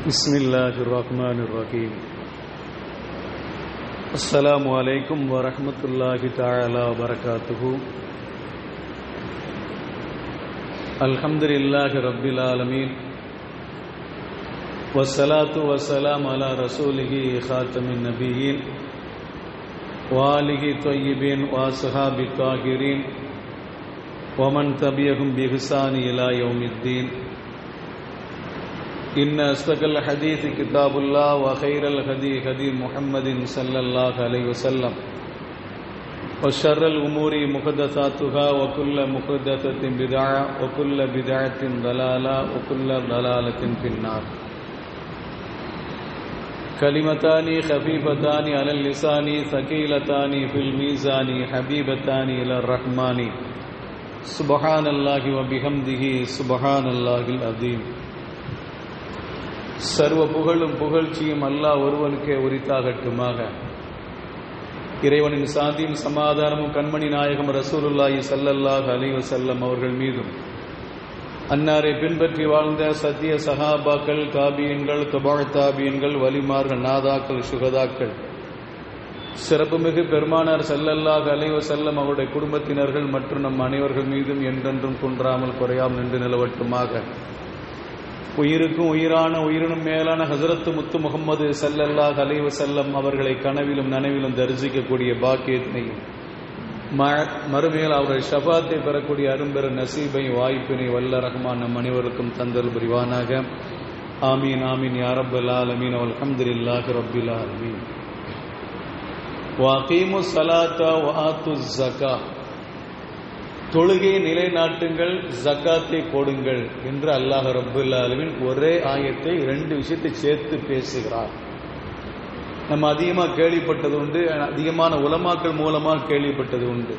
Bismillahirrahmanirrahim. Assalamu alaikum wa rahmatullahi ta'ala wa barakatuhu. Alhamdulillahi rabbil alameen. Wassalatu wassalamu ala rasulihi khatamin nabiyyin wa alihi tayyibin wa ashabi tahirin wa man tabi'ahum bi ihsani ila yaumiddin. إن أصدق الحديث كتاب الله وخير الهدي هدي محمد صلى الله عليه وسلم وشر الأمور محدثاتها وكل محدثة بدعة وكل بدعة ضلالة وكل ضلالة في النار. كلمتان خفيفتان على اللسان ثقيلتان في الميزان حبيبتان إلى الرحمن سبحان الله وبحمده سبحان الله العظيم. சர்வ புகழும் புகழ்ச்சியும் அல்லாஹ் ஒருவனுக்கே உரித்தாகட்டுமாக. இறைவனின் சாந்தியும் சமாதானமும் கண்மணி நாயகம் ரசூலுல்லாஹி ஸல்லல்லாஹு அலைஹி வஸல்லம் அவர்கள் மீதும், அன்னாரை பின்பற்றி வாழ்ந்த சத்திய சஹாபாக்கள், தாபியன்கள், தபா தாபியன்கள், வலிமார்கள், நாதாக்கள், சுகதாக்கள், சிறப்புமிகு பெருமானார் ஸல்லல்லாஹு அலைஹி வஸல்லம் அவருடைய குடும்பத்தினர்கள் மற்றும் நம் அனைவர்கள் மீதும் என்றென்றும் குன்றாமல் குறையாமல் நின்று நிலவட்டுமாக. உயிருக்கும் உயிரான உயிரினும் மேலான ஹஸரத் முத்து முஹம்மது ஸல்லல்லாஹு அலைஹி வஸல்லம் அவர்களை கனவிலும் நனவிலும் தரிசிக்கக்கூடிய பாக்கியத்தினையும் மறுமையில் அவருடைய ஷஃபாத்தை பெறக்கூடிய அரும்பெரு நசீபை வாய்ப்பினை வல்ல ரஹ்மான் நம் அனைவருக்கும் தந்தல் புரிவானாக. ஆமீன் ஆமீன் யா ரப்பல் ஆலமீன். அல்ஹம்துலில்லாஹி ரப்பில் ஆலமீன். வஅகீமுஸ் ஸலாத வஆத்துஸ் ஸகா, தொழுகையை நிலைநாட்டுங்கள், ஜக்காத்தை கொடுங்கள் என்று அல்லாஹ் ரப்பல் ஆலமீன் ஒரே ஆயத்தை ரெண்டு விஷயத்தை சேர்த்து பேசுகிறார். நம்ம அதிகமாக கேள்விப்பட்டது உண்டு, அதிகமான உலமாக்கள் மூலமாக கேள்விப்பட்டது உண்டு.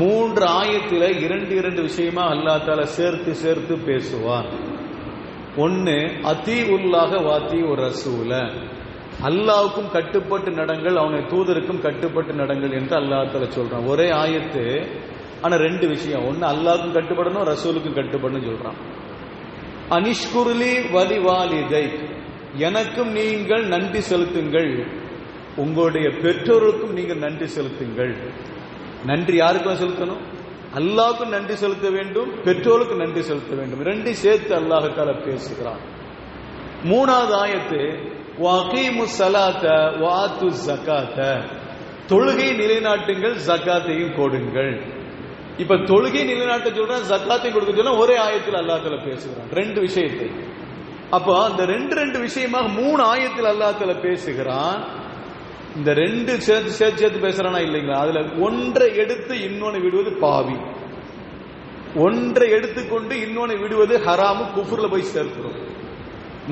மூன்று ஆயத்தில் இரண்டு விஷயமா அல்லாஹ் தஆலா சேர்த்து பேசுவான். ஒன்னு அதீஉல்லாஹ வஅதீஉர் ரசூல, அல்லாஹ்வுக்கும் கட்டுப்பட்டு நடங்கள், அவனுடைய தூதருக்கும் கட்டுப்பட்டு நடங்கள் என்று அல்லாஹ் தஆலா சொல்றான். ஒரே ஆயத்து, ஆனா ரெண்டு விஷயம். ஒன்னு அல்லாஹ்வுக்கும் கட்டுப்படணும், ரசூலுக்கும் கட்டுப்படணும் சொல்றான். அனிஷ்குர்லி வலி வாலிதை, எனக்கும் நீங்கள் நன்றி செலுத்துங்கள், உங்களுடைய பெற்றோருக்கும் நீங்கள் நன்றி செலுத்துங்கள். நன்றி யாருக்கும் செலுத்தணும்? அல்லாஹ்வுக்கும் நன்றி செலுத்த வேண்டும், பெற்றோருக்கும் நன்றி செலுத்த வேண்டும். ரெண்டு சேர்த்து அல்லாஹ் தஆலா பேசுகிறான். மூணாவது ஆயத்து வஅகீமுஸ் ஸலாத வஆத்துஸ் ஸகாத, தொழுகை நிலைநாட்டுங்கள், ஜக்காத்தையும் கொடுங்கள். இப்ப தொழுகை நிலைநாட்ட சொல்றான், ஜக்காத்தையும் கொடுக்க சொல்ல ஒரே ஆயத்தில் அல்லாஹ் தஆலா பேசுகிறான் ரெண்டு விஷயத்தை. அப்ப அந்த ரெண்டு விஷயமாக மூணு ஆயத்தில் அல்லாஹ் தஆலா பேசுகிறான். இந்த ரெண்டு சேர்த்து பேசுறானா இல்லைங்களா? அதுல ஒன்றை எடுத்து இன்னொன்னு விடுவது பாவி, ஒன்றை எடுத்துக்கொண்டு இன்னொன்னு விடுவது ஹராமு, குஃப்ர்ல போய் சேர்க்கிறோம்.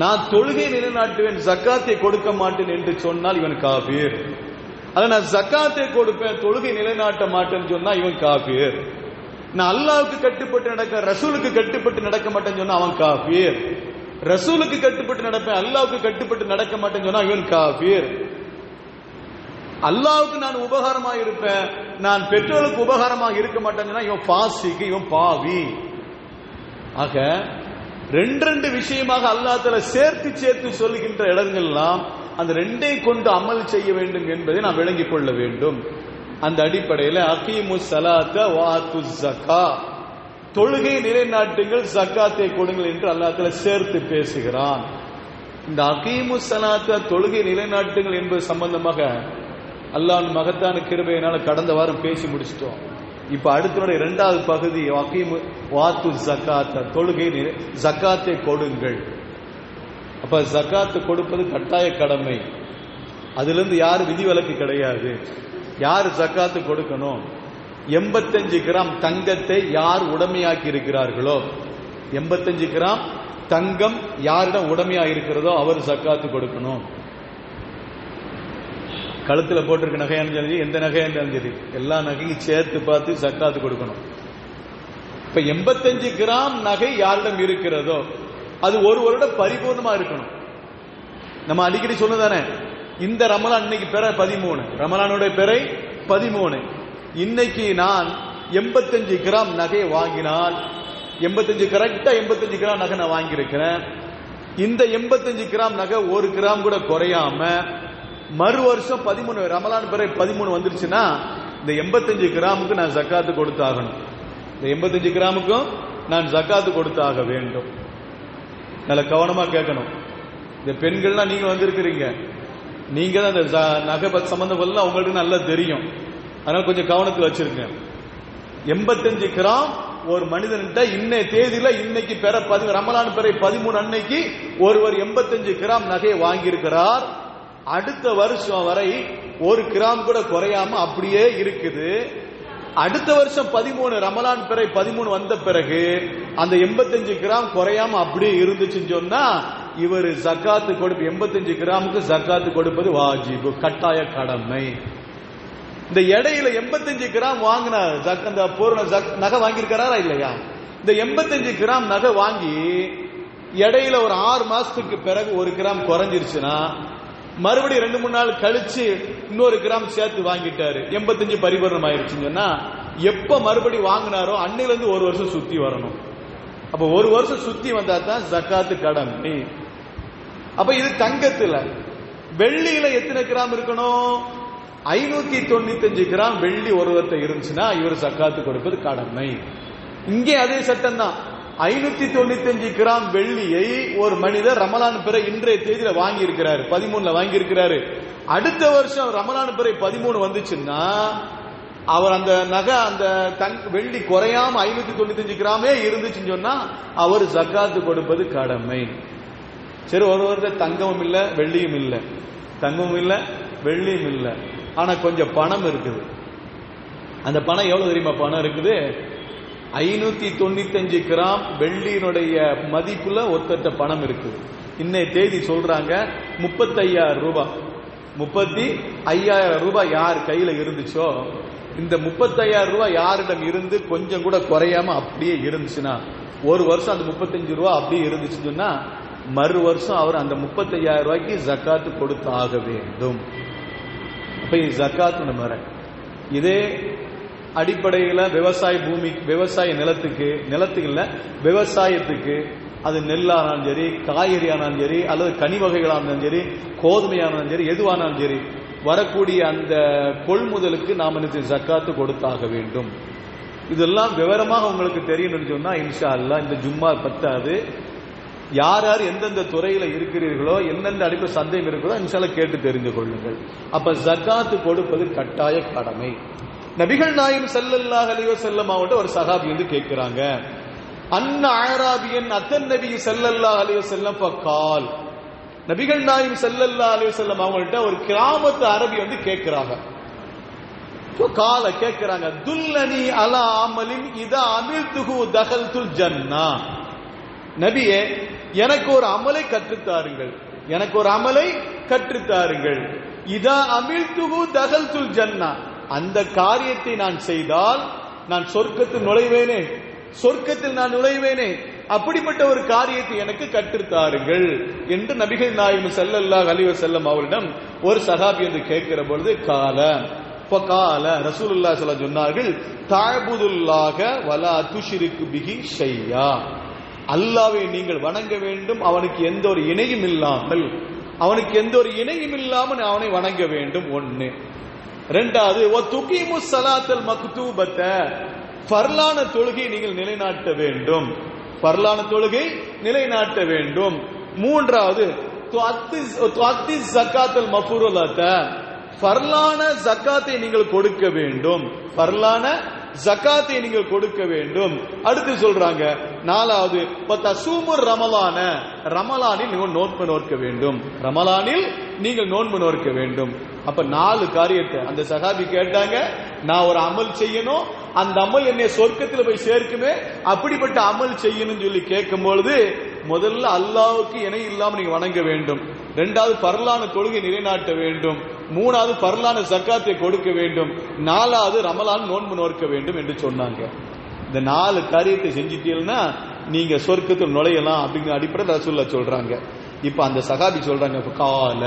நான் தொழுகை நிலைநாட்டுவேன், ஜக்காத்தை கொடுக்க மாட்டேன் என்று சொன்னால் இவன் காஃபிர். அத நான் ஜக்காத்தை கொடுப்பேன், தொழுகை நிலைநாட்ட மாட்டேன்னு சொன்னா இவன் காஃபிர். நான் அல்லாஹ்வுக்கு கட்டுப்பட்டு நடக்க, ரசூலுக்கு கட்டுப்பட்டு நடக்க மாட்டேன்னு சொன்னா அவன் காஃபிர். ரசூலுக்கு கட்டுப்பட்டு நடப்பேன், அல்லாஹ்வுக்கு கட்டுப்பட்டு நடக்க மாட்டேன்னு சொன்னா இவன் காஃபிர். அல்லாஹ்வுக்கு நான் உபகாரமாக இருப்பேன், நான் பெற்றோருக்கு உபகாரமாக இருக்க மாட்டேன்னு சொன்னா இவன் ஃபாசிக், இவன் பாவி. ஆக ரெண்டு விஷயமாக அல்லாஹ் தஆலா சேர்த்து சொல்லுகின்ற இடங்கள்லாம் அந்த ரெண்டை கொண்டு அமல் செய்ய வேண்டும் என்பதை நாம் விளங்கிக் கொள்ள வேண்டும். அந்த அடிப்படையில் அகீமுஸ் ஸலாத வஆத்துஸ் ஸகா, தொழுகை நிலைநாட்டுங்கள், ஜக்காத்தை கொடுங்கள் என்று அல்லாஹ் தஆலா சேர்த்து பேசுகிறான். இந்த அகீமுஸ் ஸலாத, தொழுகை நிலைநாட்டுங்கள் என்பது சம்பந்தமாக அல்லாஹ்வின் மகத்தான கிருபையினால கடந்த வாரம் பேசி முடிச்சிட்டோம். இப்ப அடுத்த இரண்டாவது பகுதி வஆத்துஸ் ஸகாத, தொழுகை ஜக்காத்தை கொடுங்கள். அப்ப ஜக்காத்து கொடுப்பது கட்டாய கடமை, அதிலிருந்து யார் விதிவிலக்கு கிடையாது. யார் ஜக்காத்து கொடுக்கணும்? 85 கிராம் தங்கத்தை யார் உடைமையாக்கி இருக்கிறார்களோ, 85 கிராம் தங்கம் யாரிடம் உடைமையா இருக்கிறதோ அவர் ஜக்காத்து கொடுக்கணும். கழுத்துல போட்டிருக்க நகையான்னு சரி, எந்த நகையான்னு சரி, எல்லா நகையும் சேர்த்து பார்த்து ஜக்காத்து கொடுக்கணும். இப்ப 85 கிராம் நகை யாரிடம் இருக்கிறதோ அது ஒரு வருடம் பரிபூர்ணமா இருக்கணும். நம்ம அடிக்கடி சொன்னதானே, இந்த ரமலான் இன்னைக்கு பிறை 13, ரமலானுடைய பிறை 13. இன்னைக்கு நான் 85 கிராம் நகை வாங்கினால் 85 கரெக்டா 85 கிராம் நகை நான் வாங்கியிருக்கிறேன். இந்த 85 கிராம் நகை 1 கிராம் கூட குறையாம மறு வருஷம் 13 ரமலான் பிறகு 13 வந்துருச்சுன்னா இந்த 85 கிராமுக்கு நான் ஜக்காத்து கொடுத்தாகணும். இந்த 85 கிராமுக்கும் நான் ஜக்காத்து கொடுத்தாக வேண்டும். நல்ல கவனமா கேட்கணும். இந்த பெண்கள்லாம் நீங்க வந்திருக்கிறீங்க, நீங்க தான் இந்த நகை சம்பந்தம் உங்களுக்கு நல்லா தெரியும். அதனால கொஞ்சம் கவனத்தில் வச்சிருங்க. 85 கிராம் ஒரு மனிதன்கிட்ட இன்னைய தேதியில இன்னைக்கு ரமலான் பிறை 13 அன்னைக்கு ஒருவர் 85 கிராம் நகையை வாங்கியிருக்கிறார். அடுத்த வருஷம் வரை 1 கிராம் கூட குறையாம அப்படியே இருக்குது. அடுத்த வருஷம் 13 ரமலான் பிறை 13 வந்த பிறகு அந்த 85 கிராம் குறையாம அப்படியே இருந்துச்சுன்னு சொன்னா இவர் ஜக்காத்து கொடுப்பு 85 கிராமுக்கு ஜக்காத்து கொடுப்பது வாஜிபு, கட்டாய கடமை. இந்த இடையில 85 கிராம் வாங்கின அந்த பொருள் நகை வாங்கியிருக்கிறாரா இல்லையா? இந்த 85 கிராம் நகை வாங்கி இடையில ஒரு 6 மாசத்துக்கு பிறகு 1 கிராம் குறைஞ்சிருச்சுன்னா மறுபடியும் 2-3 நாள் கழிச்சு இன்னொரு கிராம் சேர்த்து வாங்கிட்டாரு, 85 பரிபூரணம் ஆயிருச்சுன்னா எப்ப மறுபடி வாங்கினாரோ அன்னையில இருந்து 1 வருஷம் சுத்தி வரணும். அப்ப 1 வருஷம் சுத்தி வந்தா தான் ஜக்காத்து கடமை. அப்ப இது தங்கத்துல. வெள்ளியில எத்தனை கிராம் இருக்கணும்? 595 கிராம் வெள்ளி ஒருவர்கிட்ட இருந்துச்சுன்னா இவர் ஜக்காத்து கொடுப்பது கடமை. இங்கே அதே சட்டம் தான். 595 கிராம் வெள்ளியை ஒரு மனிதர் ரமலான் பிறை இன்றைய தேதியில வாங்கி இருக்கிறாரு, 13 வாங்கி இருக்கிறாரு. அடுத்த வருஷம் ரமலான் பிறை 13 வந்துச்சுன்னா அவர் அந்த நகை அந்த வெள்ளி குறையாம 595 கிராமே இருந்துச்சுன்னு சொன்னா அவர் ஜக்காத்து கொடுப்பது கடமை. சரி, ஒருவர்கிட்ட தங்கமும் இல்ல வெள்ளியும் இல்ல, தங்கமும் இல்ல வெள்ளியும் இல்ல, ஆனா கொஞ்சம் பணம் இருக்குது. அந்த பணம் எவ்வளவு தெரியுமா? பணம் இருக்குது 595 கிராம் வெள்ளியினுடைய மதிப்புல ஒத்தட்ட பணம் இருக்குது. இன்னைய தேதி சொல்றாங்க 35,000 ரூபாய். 35,000 ரூபாய் யார் கையில இருந்துச்சோ, இந்த 35,000 ரூபாய் யாரிடம் இருந்து கொஞ்சம் கூட குறையாம அப்படியே இருந்துச்சுன்னா, ஒரு வருஷம் அந்த 35 ரூபாய் அப்படியே இருந்துச்சுன்னா மறு வருஷம் அவர் அந்த 35,000 ரூபாய்க்கு ஜக்காத்து கொடுத்து ஆக வேண்டும். அப்ப இது ஜக்காத்து முறை. இதே அடிப்படையில் விவசாய பூமி, விவசாய நிலத்துக்கு இல்ல விவசாயத்துக்கு, அது நெல்லானாலும் சரி, காய்கறி ஆனாலும் சரி, அல்லது கனி வகைகளானாலும் சரி, கோதுமையானாலும் சரி, எதுவானாலும் சரி, வரக்கூடிய அந்த கொள்முதலுக்கு நாம் ஜக்காத்து கொடுத்தாக வேண்டும். இதெல்லாம் விவரமாக உங்களுக்கு தெரியணும்னு சொன்னா இன்ஷா அல்லாஹ் இந்த ஜும்மா பத்தாது. யார் யார் எந்தெந்த துறையில இருக்கிறீர்களோ, எந்தெந்த அடிப்படை சந்தேகம் இருக்கிறதோ இன்ஷா அல்லாஹ் கேட்டு தெரிந்து கொள்ளுங்கள். அப்ப ஜக்காத்து கொடுப்பது கட்டாய கடமை. நபிகள் நாயகம் ஸல்லல்லாஹு அலைஹி வஸல்லம் அவர்கிட்ட ஒரு சஹாபி வந்து கேட்கிறாங்க, அன்ன அராபியன் அத்தன் நபி ஸல்லல்லாஹு அலைஹி வஸல்லம் ஃபகால். நபிகள் நாயகம் ஸல்லல்லாஹு அலைஹி வஸல்லம் அவங்கள்ட்ட ஒரு கிராமத்து அரபி வந்து கேட்கிறாங்க. கால கேட்கிறாங்க, துல்லனி அலா அமலின் இதா அமில்துஹு தகல்துல் ஜன்னா. நபியே, எனக்கு ஒரு அமலை கற்றுத்தாருங்கள், எனக்கு ஒரு அமலை கற்றுத்தாருங்கள். இதா அமில்துஹு தகல்துல் ஜன்னா, அந்த காரியத்தை நான் செய்தால் நான் சொர்க்கத்தில் நுழைவேனே, சொர்க்கத்தில் நான் நுழைவேனே, அப்படிப்பட்ட ஒரு காரியத்தை எனக்கு கற்றுத்தாருங்கள் என்று நபிகள் நாயகம் ஸல்லல்லாஹு அலைஹி வஸல்லம் அவரிடம் ஒரு சஹாபி என்று கேட்கிற பொழுது கால ரசூலுல்லாஹி ஸல்லல்லாஹு அலைஹி சொன்னார்கள், தஅபுதுல்லாஹ வலா துஷ்ரிகு பிஹி ஷையா. அல்லாஹ்வை நீங்கள் வணங்க வேண்டும், அவனுக்கு எந்த ஒரு இணையும் இல்லாமல், அவனுக்கு எந்த ஒரு இணையும் இல்லாமல் அவனை வணங்க வேண்டும். ஒன்னு. இரண்டாவது, துகீமு ஸலாத்தல் மக்தூபத, ஃபர்லான தொழுகை நீங்கள் நிலைநாட்ட வேண்டும், ஃபர்லான தொழுகை நிலைநாட்ட வேண்டும். மூன்றாவது, துஅத்தி ஸகாத்தல் மஃபூரலத, ஃபர்லான ஜக்காத்தை நீங்கள் கொடுக்க வேண்டும், ஃபர்லான ஜக்காத்தை நீங்கள் கொடுக்க வேண்டும். அடுத்து சொல்றாங்க நாலாவது, தசூமுர் ரமலான, ரமலானில் நீங்கள் நோன்பு நோக்க வேண்டும், ரமலானில் நீங்கள் நோன்பு நோக்க வேண்டும். அப்ப 4 காரியத்தை அந்த சஹாபி கேட்டாங்க. நான் ஒரு அமல் செய்யணும், அந்த அமல் என்னை சொர்க்கத்தில் போய் சேர்க்குமே, அப்படிப்பட்ட அமல் செய்யணும்னு சொல்லி கேட்கும் பொழுது முதல்ல அல்லாஹ்வுக்கு இணை இல்லாமல் நீங்க வணங்க வேண்டும், இரண்டாவது பர்லான தொழுகை நிலைநாட்ட வேண்டும், மூணாவது பர்லான ஜக்காத்தை கொடுக்க வேண்டும், நாலாவது ரமலான் நோன்பு நோக்க வேண்டும் என்று சொன்னாங்க. இந்த 4 காரியத்தை செஞ்சிட்டீங்கன்னா நீங்க சொர்க்கத்தில் நுழையலாம் அப்படிங்கிற அடிப்படையில் ரசூலுல்லாஹ் சொல்றாங்க. இப்ப அந்த சஹாபி சொல்றாங்க, கால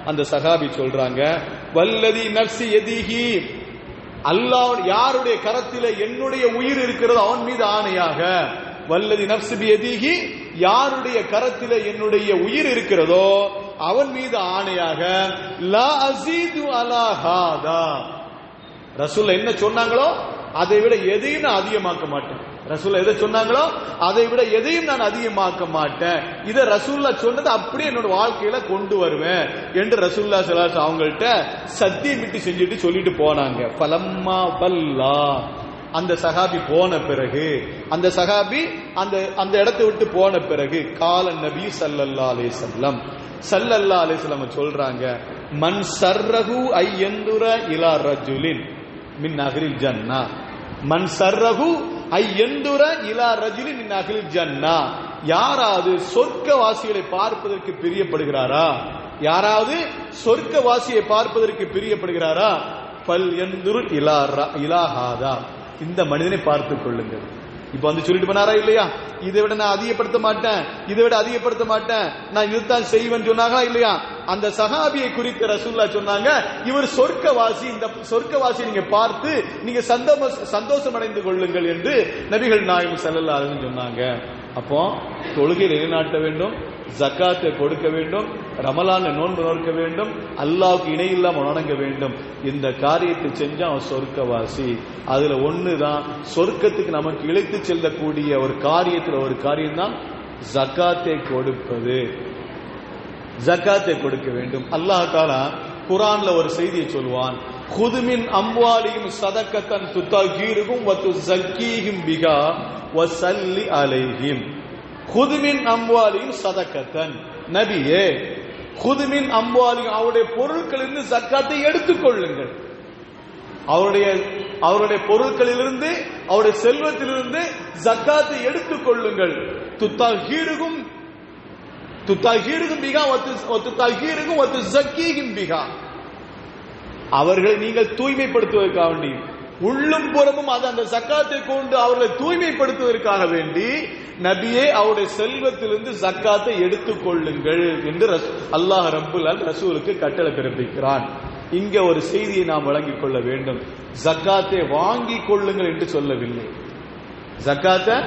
அந்த சஹாபி சொல்றாங்க, வல்லதி நஃப்ஸி யதிஹி, அல்லாஹ் யாருடைய கரத்திலே என்னுடைய உயிர் இருக்கிறதோ அவன் மீது ஆணையாக, வல்லதி நஃப்ஸி பியதிஹி யாருடைய கரத்திலே என்னுடைய உயிர் இருக்கிறதோ அவன் மீது ஆணையாக லா அஸீது அலா ஹாதா, ரசூல் என்ன சொன்னாங்களோ அதை விட எதையும் நான் அதிகமாக்க மாட்டேன். ரசூல்லா எதை சொன்னாங்களோ அதை விட எதையும் நான் அதிகமாக்க மாட்டேன். இதை ரசூல்லா சொன்னது அப்படியே என்னோட வாழ்க்கையில கொண்டு வருவேன் என்று ரசூல்லா ஸல்லல்லாஹு அலைஹி அவங்கள்ட்ட சத்தியம் விட்டு செஞ்சுட்டு சொல்லிட்டு போனாங்க. ஃபலம்மா பல்லா, அந்த சஹாபி போன பிறகு, அந்த சஹாபி அந்த இடத்தை விட்டு போன பிறகு கால நபி ஸல்லல்லாஹு அலைஹி வஸல்லம் சொல்றாங்க, மன் சர்ரஹு ஐயந்துர இலா ரஜுலின் மின் அஹ்லில் ஜன்னா, மன் சர்ரஹு ஐயந்துர இலா ரஜுலின் மின் அஹ்லில் ஜன்னா, யாராவது சொர்க்கவாசிகளை பார்ப்பதற்கு பிரியப்படுகிறாரா, யாராவது சொர்க்கவாசியை பார்ப்பதற்கு பிரியப்படுகிறாரா, பல் யந்துரு இலா ஹாதா, இந்த மனிதனை பார்த்துக் கொள்ளுங்கள். இப்ப வந்து சொல்லிட்டு போனாரா இல்லையா, இதை விட நான் அதிகப்படுத்த மாட்டேன், இதை விட அதிகப்படுத்த மாட்டேன், நான் இதுதான் செய்வேன் சொன்னாங்களா இல்லையா. அந்த சஹாபியை குறித்து ரசூலுல்லாஹ் சொன்னாங்க, இவர் சொர்க்கவாசி, இந்த சொர்க்கவாசி நீங்க பார்த்து நீங்க சந்தோஷம் அடைந்து கொள்ளுங்கள் என்று நபிகள் நாயகம் ஸல்லல்லாஹு அலைஹி வஸல்லம் சொன்னாங்க. அப்போ தொழுகை நிலைநாட்ட வேண்டும், ஜக்காத்தை கொடுக்க வேண்டும், ரமலான் நோன்பு நோக்க வேண்டும், அல்லாஹ்வுக்கு இணை இல்லாமல் வணங்க வேண்டும். இந்த காரியத்தை செஞ்சா அவன் சொர்க்கவாசி. அதுல ஒண்ணுதான் சொர்க்கத்துக்கு நமக்கு இழைத்து செல்லக்கூடிய ஒரு காரியத்துல ஒரு காரியம் தான் ஜக்காத்தை கொடுப்பது. ஜக்காத்தை கொடுக்க வேண்டும். அல்லாஹ் தஆலா குர்ஆன்ல ஒரு செய்தியை சொல்வான், குதுமின் அம்வாலியும் சதக்கத்தன் துத்தகீருகும் வ துஸக்கீஹிம் பிகா வ ஸல்லி அலைஹிம். குதுமின் அம்வாலியும் சதக்கத்தன், நபியே குதுமின் அம்வாலியும், அவருடைய பொருட்களிலிருந்து ஜக்காத்தை எடுத்துக்கொள்ளுங்கள். அவருடைய பொருட்களிலிருந்து, அவருடைய செல்வத்திலிருந்து ஜக்காத்தை எடுத்துக் கொள்ளுங்கள். துத்தகீருகும் பிகா துத்தகீருகும் வ துஸக்கீஹிம் பிகா, அவர்களை நீங்கள் தூய்மைப்படுத்துவதற்காக வேண்டி, உள்ளும் புறமும் அந்த ஜக்காத்தை கொண்டு அவர்களை தூய்மைப்படுத்துவதற்காக வேண்டி நபியே அவருடைய செல்வத்திலிருந்து ஜக்காத்தை எடுத்துக் கொள்ளுங்கள் என்று அல்லாஹ் ரப்புல் ஆலமீன் ரசூலுக்கு கட்டளை பிறப்பிக்கிறான். இங்க ஒரு செய்தியை நாம் வழங்கிக் கொள்ள வேண்டும். ஜக்காத்தை வாங்கிக் கொள்ளுங்கள் என்று சொல்லவில்லை, ஜக்காத்தை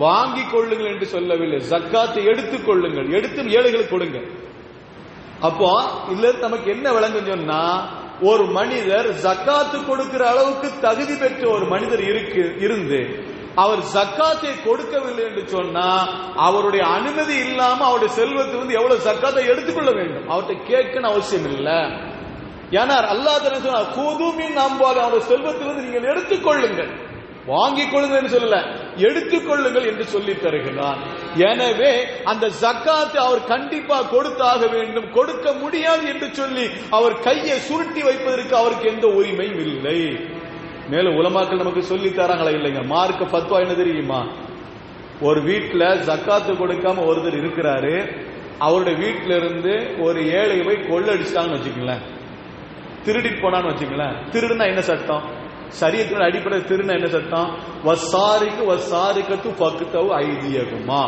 வாங்கிக் கொள்ளுங்கள் என்று சொல்லவில்லை, ஜக்காத்தை எடுத்துக் கொள்ளுங்கள், எடுத்து ஏழைகளுக்கு கொடுங்க. அப்போ இதுல நமக்கு என்ன விளங்கும் சொன்னா, ஒரு மனிதர் ஜக்காத்து கொடுக்கிற அளவுக்கு தகுதி பெற்ற ஒரு மனிதர் இருந்து அவர் ஜக்காத்தை கொடுக்கவில்லை என்று சொன்னா அவருடைய அனுமதி இல்லாம அவருடைய செல்வத்திலிருந்து எவ்வளவு ஜக்காத்தை எடுத்துக்கொள்ள வேண்டும், அவர்கிட்ட கேட்கணும் அவசியம் இல்லை. ஏன்னா அல்லாஹ் சொன்னா குதுமின் அம்வால், அவருடைய செல்வத்திலிருந்து நீங்கள் எடுத்துக்கொள்ளுங்கள், வாங்கிக் கொள்ளுங்கள் என்று சொல்லல, எடுத்துக்கொள்ளுங்கள் என்று சொல்லி தருகிறான். எனவே அந்த ஜக்காத்தை அவர் கண்டிப்பா கொடுத்தாக வேண்டும், கொடுக்க முடியாது என்று சொல்லி அவர் கையை சுருட்டி வைப்பதற்கு அவருக்கு எந்த உரிமையும் இல்லை. மேலும் உலமாக்கள் நமக்கு சொல்லி தராங்களா இல்லைங்க, மார்க்க ஃபத்வா என்ன தெரியுமா, ஒரு வீட்டுல ஜக்காத்து கொடுக்காம ஒருத்தர் இருக்கிறாரு, அவருடைய வீட்டில இருந்து ஒரு ஏழை போய் கொள்ளடிச்சிட்டாங்கன்னு வச்சுக்கங்களேன், திருடிட்டு போனான்னு வச்சுக்கங்களேன், திருடுனா என்ன சட்டம், சரியத்தின் அடிப்படை திருடுனா என்ன சட்டம், வசாரிக்கு வசாரிக்கத்து பக்குத்தவு ஐதியகுமா,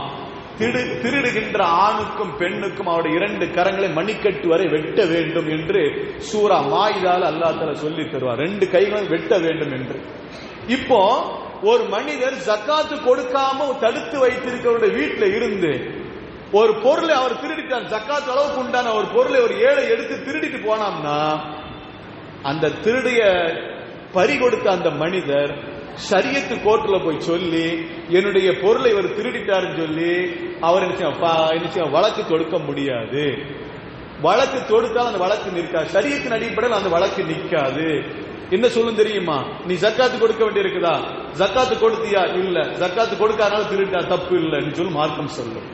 திருடுகின்ற ஆணுக்கும் பெண்ணுக்கும் அவருடைய 2 கரங்களை மணிக்கட்டு வரை வெட்ட வேண்டும் என்று சூரா மாயிதால அல்லாஹ் தஆலா சொல்லி தருவார், 2 கைகளும் வெட்ட வேண்டும் என்று. இப்போ ஒரு மனிதர் ஜக்காத்து கொடுக்காம தடுத்து வைத்திருக்கிறவருடைய வீட்டில் இருந்து ஒரு பொருளை அவர் திருடிட்டார், ஜக்காத்து அளவுக்கு உண்டான ஒரு பொருளை ஒரு ஏழை எடுத்து திருடிட்டு போனாம்னா அந்த திருடைய பறி கொடுத்த அந்த மனிதர் ஷரியத்து கோர்ட்ல போய் சொல்லி என்னுடைய பொருளை இவர் திருடிட்டாருன்னு சொல்லி அவர் என்ன வழக்கு தொடுக்க முடியாது. வழக்கு தொடுத்தால் அந்த வழக்கு நிற்காது, ஷரியத்தின் அடிப்படையில் அந்த வழக்கு நிற்காது. என்ன சொல்லும் தெரியுமா, நீ ஜக்காத்து கொடுக்க வேண்டி இருக்குதா, ஜக்காத்து கொடுத்தியா, இல்ல, ஜக்காத்து கொடுக்காதனால திருட்டா, தப்பு இல்லைன்னு சொல்லி மார்க்கம் சொல்லும்.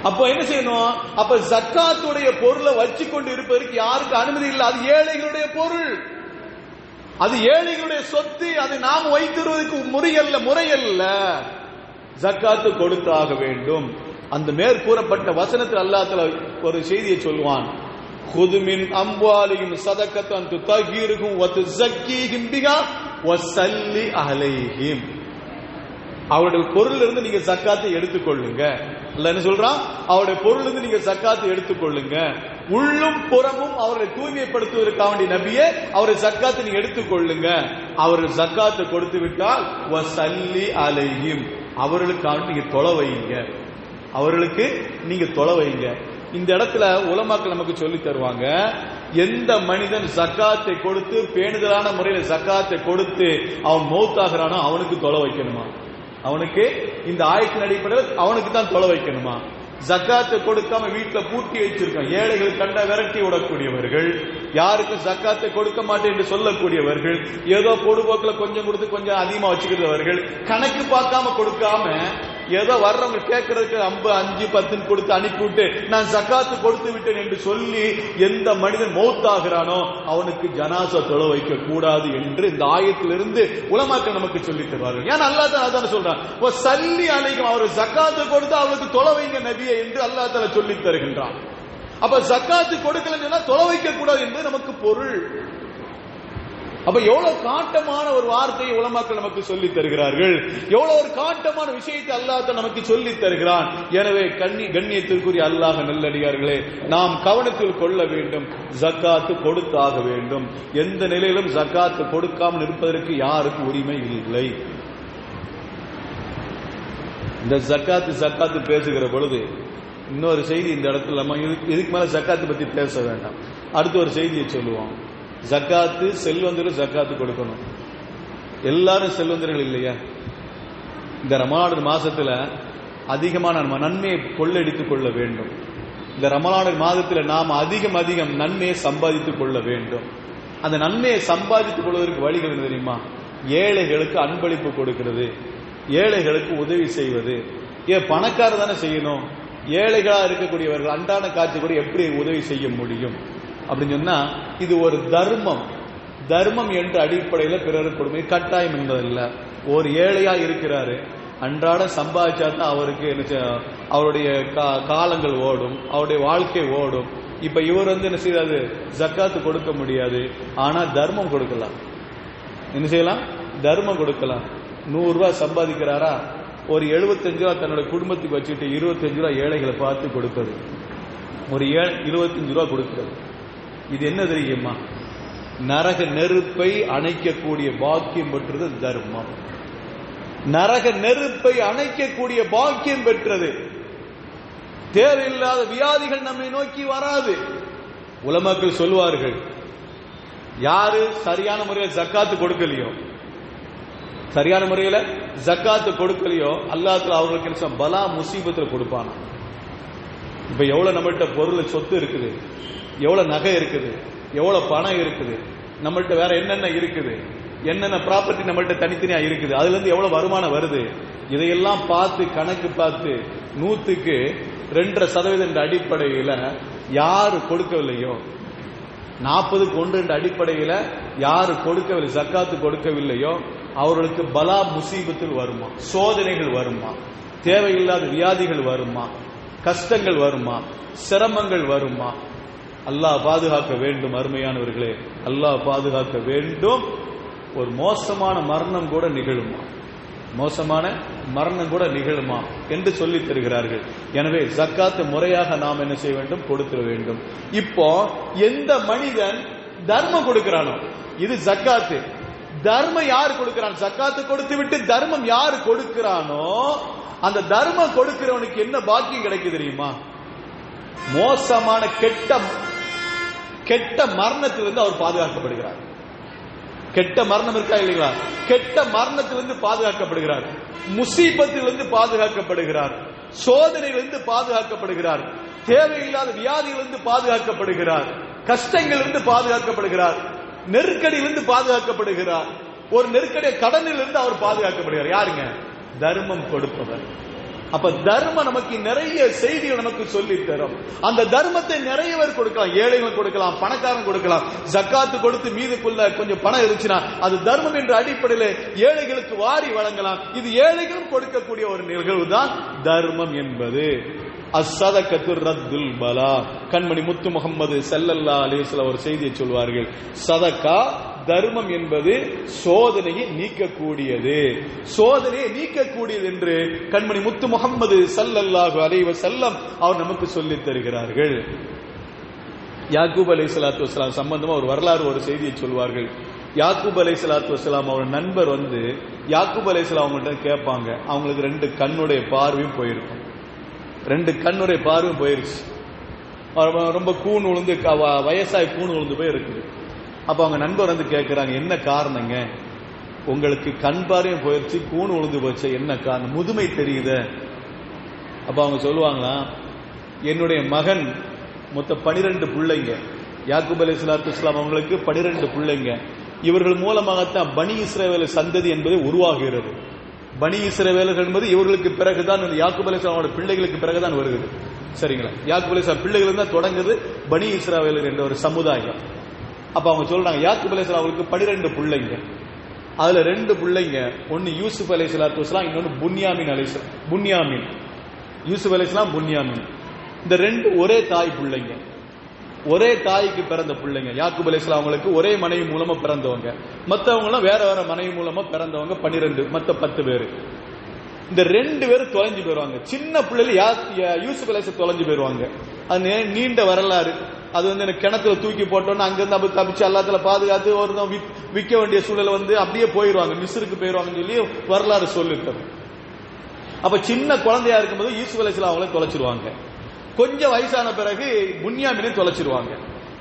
அப்ப என்ன செய்யணும், அப்ப ஜக்காத்துடைய பொருளை வச்சு கொண்டு இருப்பதற்கு யாருக்கு அனுமதி இல்லை, அது ஏழைகளுடைய பொருள், அது ஏழைகளுடைய சொத்து, அது நாம் வைத்திருவதற்கு முறையல்ல. ஜக்காத்து கொடுத்தாக வேண்டும். அந்த மேற்கூறப்பட்ட வசனத்தில் அல்லாஹ் தஆலா ஒரு செய்தியை சொல்வான், குதுமின் அம்வாலிஹிம் சதகத்தன் துதஹீருஹும் வ துஸக்கீஹிம் பிஹா வ ஸல்லி அலைஹிம், அவருடைய பொருளிலிருந்து நீங்க ஜக்காத்தை எடுத்துக்கொள்ளுங்க. அல்லாஹ் என்ன சொல்றான், அவருடைய பொருளிலிருந்து நீங்க ஜக்காத்தை எடுத்துக்கொள்ளுங்க, உள்ளும் புறமும் அவரை தூய்மைப்படுத்துவதற்காக வேண்டிய நபியே அவரை ஜக்காத்தை நீங்க எடுத்துக்கொள்ளுங்க. அவர் ஜக்காத்தை கொடுத்து விட்டால் வ ஸல்லி அலைஹிம், அவர்களுக்காக நீங்க தொலை வைங்க, அவர்களுக்கு நீங்க தொலை வைங்க. இந்த இடத்துல உலமாக்கள் நமக்கு சொல்லி தருவாங்க, எந்த மனிதன் ஜக்காத்தை கொடுத்து பேணுதலான முறையில் ஜக்காத்தை கொடுத்து அவன் மௌத்தாகிறானோ அவனுக்கு தொலை வைக்கணுமா? அவனுக்கு இந்த ஆயத்தின் அடிப்படையில் அவனுக்கு தான் தொலை வைக்கணுமா? ஜக்காத்தை கொடுக்காம வீட்டுல பூட்டி வச்சிருக்கோம், ஏழைகள் கண்ட விரட்டி விடக்கூடியவர்கள், யாருக்கு ஜக்காத்தை கொடுக்க மாட்டேன் என்று சொல்லக்கூடியவர்கள், ஏதோ பொடுபோக்கில் கொஞ்சம் கொடுத்து கொஞ்சம் அதிகமா வச்சுக்கிறவர்கள், கணக்கு பார்க்காம கொடுக்காம ஏதோ வர்றவங்க கேட்கறதுக்கு 5, 10 கொடுத்து அனுப்பிவிட்டு நான் ஜக்காத்து கொடுத்து விட்டேன் என்று சொல்லி எந்த மனிதன் மௌத்தாகிறானோ அவனுக்கு ஜனாசா தொலை வைக்க கூடாது என்று இந்த ஆயத்திலிருந்து உலமாக்கள் நமக்கு சொல்லி தருவார்கள். ஏன் அல்லாஹ் தஆலா அதான் சொல்றான், சல்லி அலைக்கும், அவர் ஜக்காத்து கொடுத்து அவனுக்கு தொலை வைங்க நபியே என்று அல்லாஹ் தஆலா சொல்லி தருகின்றான். அப்ப ஜக்காத்து கொடுக்கலன்னு சொன்னா தொலை வைக்க கூடாது என்பது நமக்கு பொருள். அப்ப எவ்வளவு காட்டமான ஒரு வார்த்தையை உலமாக்கள் நமக்கு சொல்லி தருகிறார்கள், எவ்வளவு ஒரு காட்டமான விஷயத்தை அல்லாஹ் நமக்கு சொல்லி தருகிறான். எனவே கண்ணியத்திற்குரிய அல்லாஹ் நல்லடியார்களே, நாம் கவனத்தில் கொள்ள வேண்டும், ஜக்காத்து கொடுத்தாக வேண்டும். எந்த நிலையிலும் ஜக்காத்து கொடுக்காமல் இருப்பதற்கு யாருக்கு உரிமை இல்லை. இந்த ஜக்காத்து பேசுகிற பொழுது இன்னொரு செய்தி இந்த இடத்துல நம்ம இதுக்கு மேல ஜக்காத்து பத்தி பேச வேண்டாம், அடுத்த ஒரு செய்தியை சொல்லுவோம். ஜக்காத்து செல்வந்தர்கள் ஜக்காத்து கொடுக்கணும். எல்லாரும் செல்வந்தர்கள் இல்லையா? இந்த ரமலான் மாசத்துல அதிகமான நன்மையை கொள்ளடித்துக் கொள்ள வேண்டும். இந்த ரமலான் மாதத்தில் நாம் அதிகம் நன்மையை சம்பாதித்துக் கொள்ள வேண்டும். அந்த நன்மையை சம்பாதித்துக் கொள்வதற்கு வழிகள் என்ன தெரியுமா? ஏழைகளுக்கு அன்பளிப்பு கொடுக்கிறது, ஏழைகளுக்கு உதவி செய்வது. ஏன் பணக்காரர் தானே செய்யணும்? ஏழைகளா இருக்கக்கூடியவர்கள் அன்றாட காட்சி கூட எப்படி உதவி செய்ய முடியும் அப்படின்னு சொன்னா, இது ஒரு தர்மம் என்ற அடிப்படையில் பிறருக்கு கொடுமை கட்டாயம் என்பதில்ல. ஒரு ஏழையா இருக்கிறாரு, அன்றாட சம்பாதிச்சா தான் அவருக்கு அவருடைய காலங்கள் ஓடும், அவருடைய வாழ்க்கை ஓடும். இப்ப இவர் என்ன செய்யாது, ஜக்காத்து கொடுக்க முடியாது, ஆனா தர்மம் கொடுக்கலாம். என்ன செய்யலாம்? தர்மம் கொடுக்கலாம். 100 ரூபாய் சம்பாதிக்கிறாரா, ஒரு 75 ரூபாய் தன்னுடைய குடும்பத்துக்கு வச்சுட்டு 25 ரூபாய் ஏழைகளை பார்த்து கொடுப்பது, ஒரு 25 ரூபாய் கொடுக்கிறது. இது என்ன தெரியுமா? நரக நெருப்பை அணைக்கக்கூடிய பாக்கியம் பெற்றது தர்மம். நரக நெருப்பை அணைக்கக்கூடிய பாக்கியம் பெற்றது. தேவையில்லாத வியாதிகள் நம்மை நோக்கி வராது. உலமாக்கள் சொல்வார்கள், யாரு சரியான முறையில் ஜக்காத்து கொடுக்கலையோ, அல்லாஹ் தஆலா அவர்களுக்கு பலா முசீபத்தில் கொடுப்பானா. இப்ப எவ்வளவு நம்மள்ட்ட பொருள் சொத்து இருக்குது, எவ்வளவு நகை இருக்குது, எவ்வளவு பணம் இருக்குது, நம்மள்ட்ட வேற என்னென்ன இருக்குது, என்னென்ன ப்ராப்பர்ட்டி நம்மள்ட்ட தனித்தனியா இருக்குது, அதுல இருந்து எவ்வளவு வருமானம் வருது, இதையெல்லாம் பார்த்து கணக்கு பார்த்து 100க்கு 2.5% என்ற அடிப்படையில யாரு கொடுக்கவில்லையோ, 40க்கு 1 என்ற அடிப்படையில யாரு கொடுக்கவில்லை, ஜக்காத்து கொடுக்கவில்லையோ அவர்களுக்கு பலா முசீபத்தில் வருமா, சோதனைகள் வருமா, தேவையில்லாத வியாதிகள் வருமா, கஷ்டங்கள் வருமா, சிரமங்கள் வருமா. அல்லாஹ் பாதுகாக்க வேண்டும். அருமையானவர்களே, அல்லாஹ் பாதுகாக்க வேண்டும். ஒரு மோசமான மரணம் கூட நிகழுமா என்று சொல்லி தருகிறார்கள். எனவே ஜக்காத்து முறையாக நாம் என்ன செய்ய வேண்டும்? கொடுத்துட வேண்டும். இப்போ எந்த மனிதன் தர்மம் கொடுக்கிறானோ, இது ஜக்காத்து. தர்மம் யார் கொடுக்கிறான்? ஜக்காத்து கொடுத்து விட்டு தர்மம் யார் கொடுக்கிறானோ அந்த தர்மம் கொடுக்கிறவனுக்கு என்ன பாக்கியம் கிடைக்குது தெரியுமா? மோசமான கெட்ட மரணத்திலிருந்து அவர் பாதுகாக்கப்படுகிறார். கெட்ட மரணம் இருக்கா இல்லைங்களா? கெட்ட மரணத்திலிருந்து பாதுகாக்கப்படுகிறார், முசீபத்திலிருந்து பாதுகாக்கப்படுகிறார், சோதனையிலிருந்து பாதுகாக்கப்படுகிறார், தேவையில்லாத வியாதியிலிருந்து பாதுகாக்கப்படுகிறார், கஷ்டங்களிலிருந்து பாதுகாக்கப்படுகிறார், நெருக்கடியிலிருந்து பாதுகாக்கப்படுகிறார். ஒரு நெருக்கடிய கடனிலிருந்து அவர் பாதுகாக்கப்படுகிறார். யாருங்க? தர்மம் கொடுப்பவர். அப்ப தர்மம் நமக்கு நிறைய செய்திகள் நமக்கு சொல்லி தரும். அந்த தர்மத்தை நிறைய பேர் கொடுக்கலாம், ஏழைகள் கொடுக்கலாம், பணக்காரன் கொடுக்கலாம். ஜக்காத்து கொடுத்து மீதுக்குள்ள கொஞ்சம் பணம் இருந்துச்சுன்னா அது தர்மம் என்ற அடிப்படையில் ஏழைகளுக்கு வாரி வழங்கலாம். இது ஏழைகளும் கொடுக்கக்கூடிய ஒரு நிகழ்வு தான் தர்மம் என்பது. அஸ்ஸதகத்து ரத்துல் பலா. கண்மணி முத்து முகமது ஸல்லல்லாஹு அலைஹி வஸல்லம் ஒரு செய்தியை சொல்வார்கள், சதகா தர்மம் என்பது சோதனையை நீக்கக்கூடியது, சோதனையை நீக்கக்கூடியது என்று கண்மணி முத்து முகமது ஸல்லல்லாஹு அலைஹி வஸல்லம் அவர் நமக்கு சொல்லித் தருகிறார்கள். யாக்கூப் அலைஹிஸ்ஸலாத்து வஸ்ஸலாம் சம்பந்தமா ஒரு வரலாறு, ஒரு செய்தியை சொல்வார்கள். யாக்கூப் அலைஹிஸ்ஸலாத்து வஸ்ஸலாம் அவரோட நண்பர் வந்து யாக்கூப் அலைஹிஸ்ஸலாம் அவங்கள்ட்ட கேட்பாங்க. அவங்களுக்கு 2 கண்ணுடைய பார்வையும் போயிருக்கும். 2 கண்ணுடைய பார்வையும் போயிருச்சு. ரொம்ப கூண் உளுந்து வயசாகி கூண் உளுந்து போய் இருக்குது. அப்ப அவங்க நண்பர் வந்து கேட்கிறாங்க, என்ன காரணங்க, உங்களுக்கு கண் பார்வையும் போயிருச்சு, கூண் உளுந்து போச்சு, என்ன காரணம், முதுமை தெரியுத? அப்ப அவங்க சொல்லுவாங்களா, என்னுடைய மகன் மொத்தம் 12 பிள்ளைங்க. யாக்கூப் அலைஹிஸ்ஸலாத்து வஸ்ஸலாம் அவங்களுக்கு 12 பிள்ளைங்க. இவர்கள் மூலமாகத்தான் பனி இஸ்ரவேல் சந்ததி என்பது உருவாகிறது. பனி இஸ்ரவேலர்கள் என்பது இவர்களுக்கு பிறகுதான், யாக்கூப் அலைஹிஸ்ஸலாமோட பிள்ளைகளுக்கு பிறகுதான் வருகிறது. சரிங்களா? யாக்கூப் அலைஹிஸ்ஸலாம் பிள்ளைகள் தான் தொடங்குது பனி இஸ்ரவேலர் என்ற ஒரு சமுதாயம். அப்ப அவங்க சொல்றாங்க, யாக்கூப் அலைஹிஸ்ஸலாம் அவங்களுக்கு 12 பிள்ளைங்க. அதுல 2 பிள்ளைங்க, ஒன்னு யூசுப் அலைஹிஸ்ஸலாத்து வஸ்ஸலாம், இன்னொன்னு புன்யாமின். யூசுப் அலைஹிஸ்ஸலாம், புன்யாமின். இந்த 2 ஒரே தாய் பிள்ளைங்க, ஒரே தாய்க்கு பிறந்த பிள்ளைங்க. யாக்கூப் அலைஹிஸ்ஸலாம் அவங்களுக்கு ஒரே மனைவி மூலமா பிறந்தவங்க. மற்றவங்க எல்லாம் வேற வேற மனைவி மூலமா பிறந்தவங்க 12, மொத்த 10 பேரு. இந்த 2 பேரும் தொலைஞ்சு போயிருவாங்க. சின்ன பிள்ளைல யூசுப் அலைஹிஸ்ஸலாம் தொலைஞ்சு போயிருவாங்க. அது நீண்ட வரலாறு. அது வந்து எனக்கு கிணத்துல தூக்கி போட்டோன்னு அங்கிருந்து அப்படி தப்பிச்சு எல்லாத்துல பாதுகாத்து ஒரு விற்க வேண்டிய சூழலை வந்து அப்படியே போயிருவாங்க, மிஸ்ருக்கு போயிருவாங்கன்னு சொல்லி வரலாறு சொல்லிட்டு. அப்ப சின்ன குழந்தையா இருக்கும்போது யூசுப் அலைஹிஸ்ஸலாம் அவங்களே தொலைச்சிருவாங்க. கொஞ்சம் வயசான பிறகு புன்யாமினை தொலைச்சிருவாங்க.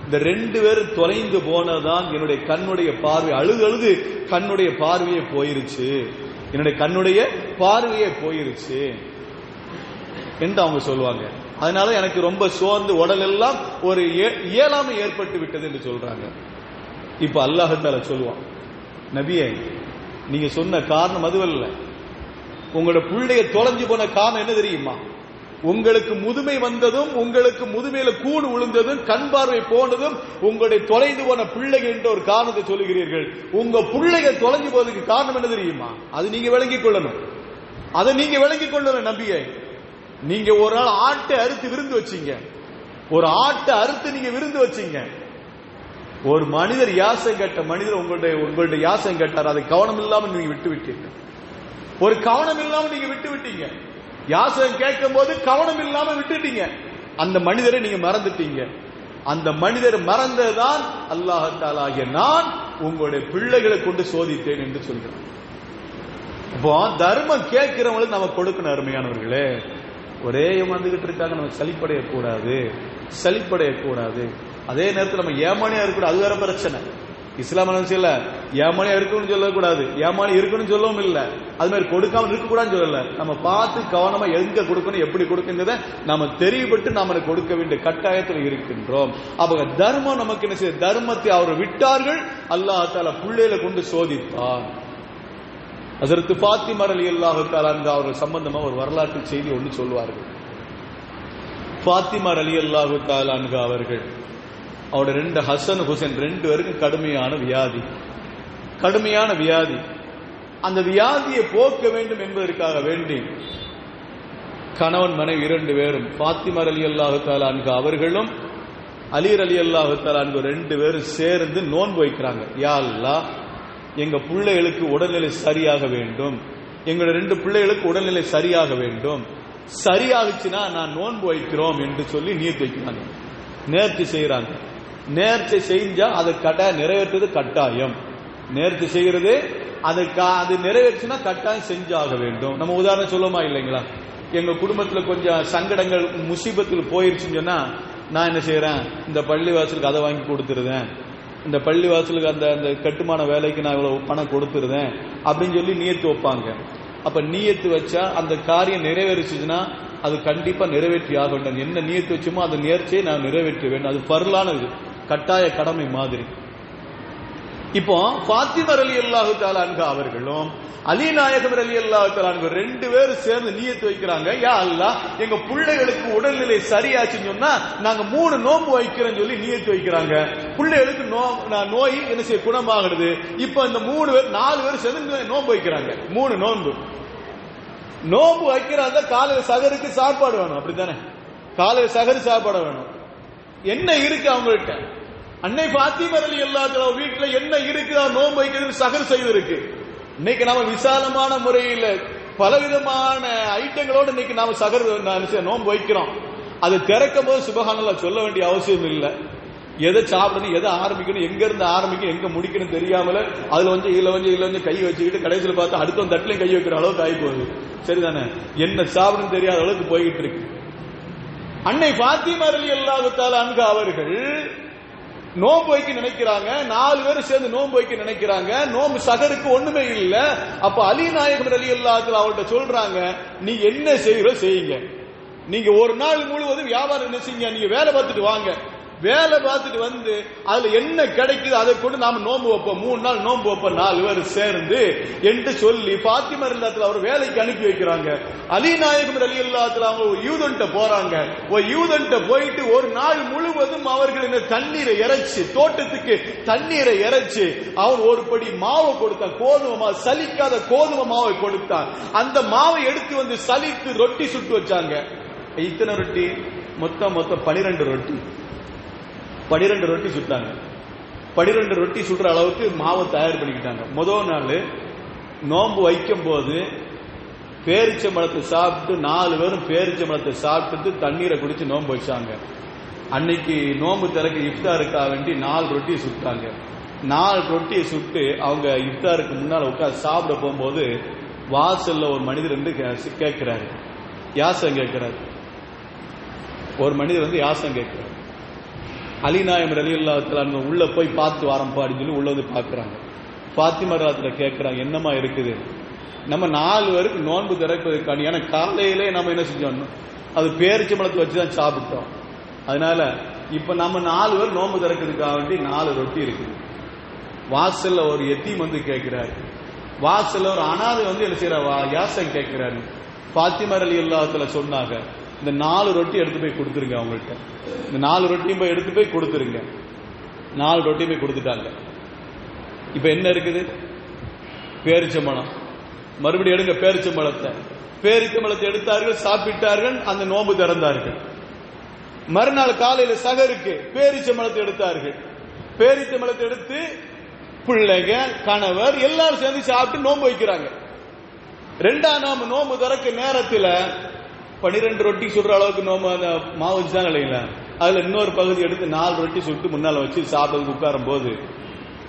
இந்த 2 பேரும் தொலைந்து போனதான் என்னுடைய கண்ணுடைய பார்வை, அழுது கண்ணுடைய பார்வையே போயிருச்சு, என்னுடைய கண்ணுடைய பார்வையே போயிருச்சு என்று அவங்க சொல்லுவாங்க. அதனால எனக்கு ரொம்ப சோர்ந்து உடல் எல்லாம் ஒரு இயலாமை ஏற்பட்டு விட்டது என்று சொல்றாங்க. இப்ப அல்லாஹ் தஆலா சொல்லுவான், நபியே நீங்க சொன்ன காரணம் அதுவல்ல, உங்களோட பிள்ளைய தொலைஞ்சு போன காரணம் என்ன தெரியுமா? உங்களுக்கு முதுமை வந்ததும், உங்களுக்கு முதுமையில கூடு விழுந்ததும், கண் பார்வை போனதும் உங்களுடைய தொலைந்து போன பிள்ளைகள் என்ற ஒரு காரணத்தை சொல்லுகிறீர்கள். உங்க பிள்ளைகள் தொலைஞ்சு போவதற்கு காரணம் என்ன தெரியுமா? அது நீங்க விளங்கிக் கொள்ளணும். அதை நீங்க விளங்கிக் கொள்ளணும் நபியை. நீங்க ஒரு நாள் ஆட்டை அறுத்து விருந்து வச்சீங்க, ஒரு ஆட்டை அறுத்து நீங்க விருந்து வச்சீங்க. ஒரு மனிதர் யாசம் கேட்ட மனிதர் உங்களுடைய யாசம் கேட்டார், அதை கவனம் இல்லாம நீங்க விட்டு விட்டீங்க. ஒரு கவனம் இல்லாம நீங்க விட்டு விட்டீங்க. யாசகம் கேட்கும் போது கவனம் இல்லாம விட்டுட்டீங்க. அந்த மனிதரை நீங்க மறந்துட்டீங்க. அந்த மனிதர் மறந்ததுதான் அல்லாஹ் தஆலா ஆகிய நான் உங்களுடைய பிள்ளைகளை கொண்டு சோதித்தேன் என்று சொல்கிறேன். இப்போ தர்மம் கேட்கிறவங்களுக்கு நம்ம கொடுக்கணும். அருமையானவர்களே, ஒரே வந்துகிட்டு இருக்காங்க, நம்ம சலிப்படையக்கூடாது. அதே நேரத்தில் நம்ம ஏமானியா இருக்கக்கூடாது, அது வேற பிரச்சனை. இஸ்லாம் இல்ல ஏமானியா இருக்கணும்னு சொல்லக்கூடாது, ஏமானி இருக்கணும்னு சொல்லவும் இல்லை, அது மாதிரி கொடுக்காம இருக்கக்கூடாதுன்னு சொல்லல. நம்ம பார்த்து கவனமா எங்க கொடுக்கணும், எப்படி கொடுக்குங்கிறத நம்ம தெரியப்பட்டு நாம கொடுக்க வேண்டிய கட்டாயத்தில் இருக்கின்றோம். அப்ப தர்மம் நமக்கு என்ன செய்ய, தர்மத்தை அவர் விட்டார்கள், அல்லாஹ் தஆலா பிள்ளைகளை கொண்டு சோதித்தார். ஹஜ்ரத் ஃபாத்திமா ரலியல்லாஹு தஆலா அன்ஹா அவர்கள் சம்பந்தமா ஒரு வரலாற்று செய்தி ஒன்று சொல்வார்கள். ஃபாத்திமா ரலியல்லாஹு தஆலா அன்ஹா அவர்கள், அவருடைய 2 ஹசன் ஹுசைன் 2 பேருக்கும் கடுமையான வியாதி. அந்த வியாதியை போக்க வேண்டும் என்பதற்காக வேண்டி கணவன் மனைவி 2 பேரும், ஃபாத்திமா ரலியல்லாஹு தஆலா அன்ஹா அவர்களும் அலி ரலியல்லாஹு தஆலா அன்ஹு 2 பேரும் சேர்ந்து நோன்பு வைக்கிறாங்க. யா அல்லாஹ், எங்க பிள்ளைகளுக்கு உடல்நிலை சரியாக வேண்டும், எங்களுடைய 2 பிள்ளைகளுக்கு உடல்நிலை சரியாக வேண்டும், சரியாகுச்சுன்னா நான் நோன்பு வைக்கிறோம் என்று சொல்லி நியத்து வைக்கிறாங்க, நேர்ச்சி செய்யறாங்க. நேர்ச்சி செஞ்சா அதை நிறைவேற்றுறது கட்டாயம். நேர்ச்சி செய்யறது அது நிறைவேற்றுனா கட்டாயம் செஞ்சாக வேண்டும். நம்ம உதாரணம் சொல்லுமா இல்லைங்களா? எங்க குடும்பத்துல கொஞ்சம் சங்கடங்கள் முசீபத்தில் போயிருச்சுன்னு சொன்னா நான் என்ன செய்யறேன், இந்த பள்ளிவாசலுக்கு அதை வாங்கி கொடுத்துருதேன், இந்த பள்ளிவாசலுக்கு அந்த கட்டுமான வேலைக்கு நான் இவ்வளவு பணம் கொடுத்துருதேன் அப்படின்னு சொல்லி நியத்து வைப்பாங்க. அப்ப நியத்து வச்சா அந்த காரியம் நிறைவேறிச்சுன்னா அது கண்டிப்பா நிறைவேற்றி ஆக வேண்டும். என்ன நியத்து வச்சுமோ அந்த நேர்ச்சியை நான் நிறைவேற்ற வேண்டும். அது பரலானது, கட்டாய கடமை மாதிரி. இப்போ ஃபாத்திமா ரலியல்லாஹு தஆலா அன்ஹா அவர்களும் அலி நாயகம் ரலியல்லாஹு தஆலா அன்ஹு 2 பேரும் சேர்ந்து நியத்து வைக்கிறாங்க, யா அல்லாஹ் எங்க பிள்ளைகளுக்கு உடல்நிலை சரியாச்சுன்னு சொன்னா நாங்க 3 நோன்பு வைக்கிறோம்னு சொல்லி நியத்து வைக்கிறாங்க. பிள்ளைகளுக்கு நோய் என்ன செய்ய குணமாகிறது. இப்ப இந்த 4 பேர் சேர்ந்து நோன்பு வைக்கிறாங்க. 3 நோன்பு வைக்கிறாங்க. காலையில் சகருக்கு சாப்பாடு வேணும், அப்படித்தானே? காலையில் சகரு சாப்பாடு வேணும். என்ன இருக்கு அவங்கள்ட்ட? அன்னை ஃபாத்திமா ரலியல்லாஹு தஆலா வீட்டுல என்ன இருக்கு நோன்பு வைக்கிறது, சகர் செய்வதற்கு? இன்னைக்கு நாம விசாலமான முறையில் பலவிதமான ஐட்டங்களோடு இன்னைக்கு நாம நோன்பு வைக்கிறோம். அது திறக்கும் போது சுபஹானல்லாஹ் சொல்ல வேண்டிய அவசியம் இல்லை. எதை சாப்பிடணும், எதை ஆரம்பிக்கணும், எங்க இருந்து ஆரம்பிக்கணும், எங்க முடிக்கணும் தெரியாமல அதுல இதுல கை வச்சுக்கிட்டு கடைசியில் பார்த்தா அடுத்த தட்டிலையும் கை வைக்கிற அளவுக்கு ஆகி போகுது. சரிதானே? என்ன சாப்பிடணும் தெரியாத அளவுக்கு போய்கிட்டு இருக்கு. அன்னை ஃபாத்திமா ரலியல்லாஹு தஆலா அன்ஹா அவர்கள் நோன்பு வைக்க நினைக்கிறாங்க. 4 பேர் சேர்ந்து நோன்பு வைக்க நினைக்கிறாங்க. நோன்பு சகருக்கு ஒண்ணுமே இல்ல. அப்ப அலி நாயகம் ரலியல்லாஹு தஆலா அவர்கிட்ட சொல்றாங்க, நீ என்ன செய்யறோ செய்யுங்க, நீங்க ஒரு நாள் முழுவதும் வியாபாரம் என்ன செய்யுங்க, நீங்க வேலை பார்த்துட்டு வாங்க, வேலை பார்த்துட்டு வந்து அதுல என்ன கிடைக்குது அதை கொண்டு நாம நோன்பு வைப்போம், 3 நாள் நோன்பு வைப்போம் 4 பேர் சேர்ந்து என்று சொல்லி ஃபாத்திமா ரலியல்லாஹு தஆலா அவர் வேலைக்கு அனுப்பி வைக்கிறாங்க. அலி நாயகம் ரலியல்லாஹு தஆலா அவங்க ஒரு யூதன்ட்ட போறாங்க. ஒரு யூதன்ட்ட போயிட்டு ஒரு நாள் முழுவதும் அவர்கள் இந்த தண்ணீரை இறைச்சு, தோட்டத்துக்கு தண்ணீரை இறைச்சு அவன் ஒரு படி மாவை கொடுத்தான், கோதுமை மாவு, சலிக்காத கோதுமை மாவை கொடுத்தான். அந்த மாவை எடுத்து வந்து சலித்து ரொட்டி சுட்டு வச்சாங்க. இத்தனை ரொட்டி? மொத்தம் 12 ரொட்டி. 12 ரொட்டி சுட்டாங்க. 12 ரொட்டி சுடுற அளவுக்கு மாவை தயார் பண்ணிக்கிட்டாங்க. முதல் நாள் நோன்பு வைக்கும் போது பேரிச்சம்பழத்தை சாப்பிட்டு 4 பேரும் பேரிச்சம்பழத்தை சாப்பிட்டு தண்ணீரை குடிச்சு நோன்பு வச்சாங்க. அன்னைக்கு நோன்பு திறக்க இஃப்தாருக்காக வேண்டி 4 ரொட்டியை சுட்டாங்க. 4 ரொட்டியை சுட்டு அவங்க இஃப்தாருக்கு முன்னால் உட்காந்து சாப்பிட போகும்போது வாசல்ல ஒரு மனிதர் வந்து கேட்கிறாரு, யாசம் கேட்கிறாரு. ஒரு மனிதர் வந்து யாசம் கேட்கிறார். அலி நாயகம் ரலியல்லாஹு தஆலா உள்ள போய் பார்த்து வாரம்பா அப்படின்னு சொல்லி உள்ள வந்து பாக்குறாங்க. ஃபாத்திமா ரலியல்லாஹு கேட்கிறாங்க, என்னமா இருக்குது? நம்ம 4 பேருக்கு நோன்பு திறப்பதற்கான, ஏன்னா காலையிலே நம்ம என்ன செஞ்சோம், அது பேரிச்சம்பழத்தை வச்சுதான் சாப்பிட்டோம். அதனால இப்ப நம்ம 4 பேர் நோன்பு திறக்கிறதுக்காக வேண்டி 4 ரொட்டி இருக்குது. வாசல்ல ஒரு எத்தீம் வந்து கேட்கிறாரு. வாசல்ல ஒரு அனாதை வந்து என்ன செய்யற யாசம் கேட்கிறாரு. ஃபாத்திமா ரலியல்லாஹு தஆலா சொன்னாங்க, இந்த 4 ரொட்டி எடுத்து போய் கொடுத்துருங்க அவங்கள்ட்ட. இந்த 4 ரொட்டியும் போய் எடுத்து போய் கொடுத்துருங்க. 4 ரொட்டி போய் கொடுத்துட்டாங்க. இப்ப என்ன இருக்குது? பேரிச்சம்பழம். மறுபடியும் எடுங்க பேரிச்சம்பழத்தை. பேரிச்சம்பழத்தை எடுத்தார்கள், சாப்பிட்டார்கள், அந்த நோன்பு திறந்தார்கள். மறுநாள் காலையில சகருக்கு பேரிச்சம்பழத்தை எடுத்தார்கள். பேரிச்சம்பழத்தை எடுத்து பிள்ளைங்க, கணவர் எல்லாரும் சேர்ந்து சாப்பிட்டு நோன்பு வைக்கிறாங்க. 2ஆம் நாள் நோன்பு திறக்க நேரத்தில் 12 ரொட்டி சுடுற அளவுக்கு நோம்பு அந்த மாவு வச்சுதான் இல்லைங்களா, அதுல இன்னொரு பகுதி எடுத்து 4 ரொட்டி சுட்டு முன்னால வச்சு சாப்பிட்டு உட்காரும் போது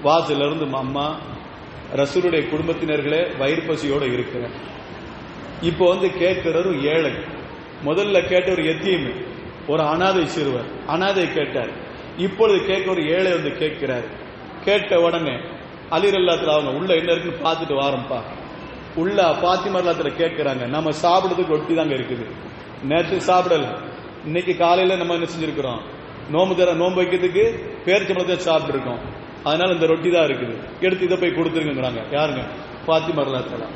வாசல்ல இருந்து, அம்மா ரசூலுடைய குடும்பத்தினர்களே வயிறு பசியோட இருக்கிற. இப்போ வந்து கேட்கிறவர் ஏழை. முதல்ல கேட்ட ஒரு எத்தீம், ஒரு அனாதை சிறுவர், அனாதை கேட்டார். இப்பொழுது கேட்க ஒரு ஏழை வந்து கேட்கிறார். கேட்ட உடனே அலி ரலியல்லாஹு தஆலா அவங்க உள்ள என்ன இருக்குன்னு பார்த்துட்டு வாரம்பா. உள்ள ஃபாத்திமா ரலியல்லாஹு தஆலா கேட்கிறாங்க, நம்ம சாப்பிடுறதுக்கு ரொட்டி தாங்க இருக்குது, நேற்று சாப்பிடல, இன்னைக்கு காலையில நம்ம என்ன செஞ்சிருக்கிறோம், நோம்பு வைக்கிறதுக்கு பேரிச்சம்பழத்தை சாப்பிட்டு இருக்கோம், அதனால இந்த ரொட்டி தான் இருக்குது, எடுத்து இதை போய் கொடுத்துருங்கிறாங்க. யாருங்க? ஃபாத்திமா ரலியல்லாஹு தஆலா.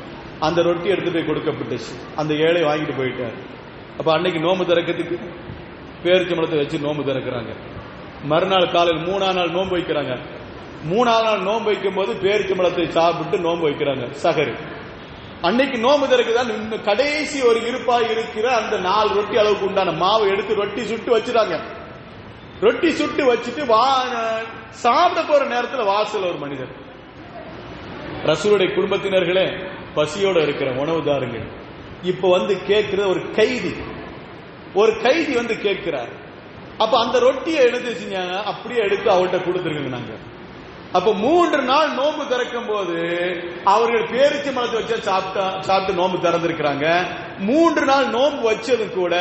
அந்த ரொட்டி எடுத்து போய் கொடுக்கப்பட்டுச்சு. அந்த ஏழை வாங்கிட்டு போயிட்டார். அப்ப அன்னைக்கு நோம்பு திறக்கிறதுக்கு பேரிச்சம்பழத்தை வச்சு நோம்பு திறக்கிறாங்க. மறுநாள் காலையில் 3ஆம் நாள் நோம்பு வைக்கிறாங்க. 3ஆம் நாள் நோம்பு வைக்கும் போது பேரிச்சம்பழத்தை சாப்பிட்டு நோம்பு வைக்கிறாங்க சகரு. அன்னைக்கு நோம்பு திறக்குதான் கடைசி ஒரு இருப்பா இருக்கிற அந்த 4 ரொட்டி அளவுக்கு உண்டான மாவை எடுத்து ரொட்டி சுட்டு வச்சுட்டாங்க. ரொட்டி சுட்டு வச்சுட்டு சாப்பிட போற நேரத்தில் வாசல் ஒரு மனிதர், ரசூலுடைய குடும்பத்தினர்களே பசியோட இருக்கிற உணவு தாருங்கள். இப்ப வந்து கேட்கிற ஒரு கைதி வந்து கேட்கிறார். அப்ப அந்த ரொட்டியை எடுத்து செஞ்சாங்க, அப்படியே எடுத்து அவர்கிட்ட கொடுத்துருங்க. நாங்க அப்ப 3 நாள் நோன்பு திறக்கும் போது அவர்கள் பேரிச்சம்பழத்தை வச்சு சாப்பிட்டு நோன்பு திறந்திருக்கிறாங்க. 3 நாள் நோன்பு வச்சது கூட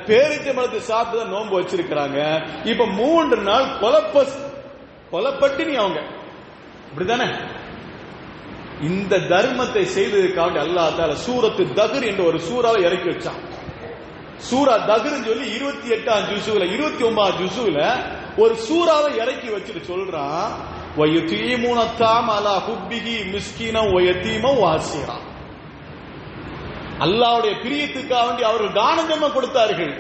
பேரிச்சம்பழத்தை சாப்பிட்டு தான் நோன்பு வச்சிருக்கிறாங்க. இப்ப 3 நாள் கொலப்பட்டினி அவங்க, அப்படித்தானே? இந்த தர்மத்தை செய்ததற்காக அல்லாஹ் தஆலா சூரத்து தக்ர் என்ற ஒரு சூறாவை இறக்கி வச்சான். சூரா தக்ர்னு சொல்லி 28ஆம் ஜுஸுல 29ஆம் ஜுஸுல ஒரு சூறாவை இறக்கி வச்சுட்டு சொல்றான், வயுதீமுன தாம் அலா ஹுப்பிஹி மிஸ்கீனா வயதீமா வாசிரா. அல்லாஹ்வுடைய பிரியத்துக்காக வேண்டி அவர்கள் தானதர்ம கொடுத்தார்கள்.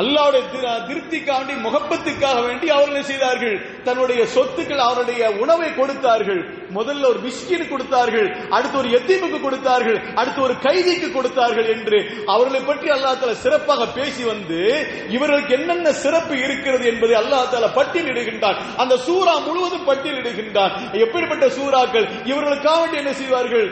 அல்லாஹ்வுடைய திருப்திக்காக வேண்டி, முகப்பத்துக்காக வேண்டி அவர்கள் செய்தார்கள். தன்னுடைய சொத்துக்கள், அவருடைய உணவை கொடுத்தார்கள். முதல்ல ஒரு மிஸ்கின் கொடுத்தார்கள், அடுத்து ஒரு எத்தீமுக்கு கொடுத்தார்கள், அடுத்து ஒரு கைதிக்கு கொடுத்தார்கள் என்று அவர்களை பற்றி அல்லாஹ் தஆலா சிறப்பாக பேசி வந்து இவர்களுக்கு என்னென்ன சிறப்பு இருக்கிறது என்பதை அல்லாஹ் தஆலா பட்டியலிடுகின்றான். அந்த சூரா முழுவதும் பட்டியலிடுகின்றான். எப்படிப்பட்ட சூறாக்கள், இவர்களுக்காக என்ன செய்வார்கள்,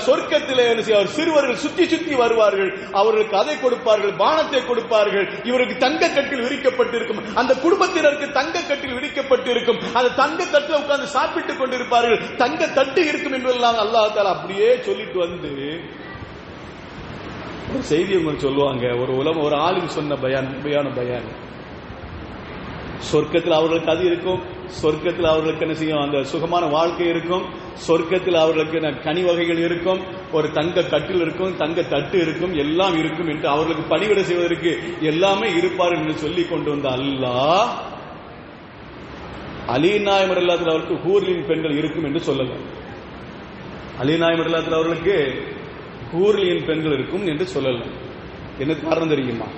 சொர்க்கத்திலே என்ன செய்வார்கள், சிறுவர்கள் சுத்தி சுத்தி வருவார்கள், அவர்களுக்கு அதை கொடுப்பார்கள், பானத்தை கொடுப்பார்கள், இவருக்கு தங்க கட்டில் விரிக்கப்பட்டிருக்கும், அந்த குடும்பத்தினருக்கு தங்க கட்டில் விரிக்கப்பட்டிருக்கும், அந்த தங்க தட்டில் உட்கார்ந்து சாப்பிட்டுக் கொண்டிருப்பார்கள், தங்க தட்டு இருக்கும் என்பதெல்லாம் அல்லாஹ் தஆலா அப்படியே சொல்லிட்டு வந்து ஒரு செய்தி உங்களுக்கு சொல்லுவாங்க. ஒரு ஆளும் சொன்ன பயான் சொர்க்கத்தில் அவர்களுக்கு அது இருக்கும், சொர்க்கத்தில் அவர்களுக்கு என்ன செய்யும், அந்த சுகமான வாழ்க்கை இருக்கும், சொர்க்கத்தில் அவர்களுக்கு கனி வகைகள் இருக்கும், ஒரு தங்க கட்டில் இருக்கும், தங்க தட்டு இருக்கும், எல்லாம் இருக்கும் என்று அவர்களுக்கு பணிவிடை செய்வதற்கு எல்லாமே இருப்பார்கள் என்று சொல்லிக் கொண்டு வந்த அல்லாஹ் அலி நாயகம் ரலியல்லாஹு அவர்களுக்கு ஹூர்லின் பெண்கள் இருக்கும் என்று சொல்லல. அலி நாயகம் ரலியல்லாஹு அவர்களுக்கு ஹூர்லின் பெண்கள் இருக்கும் என்று சொல்லல. என்ன காரணம் தெரியுமா?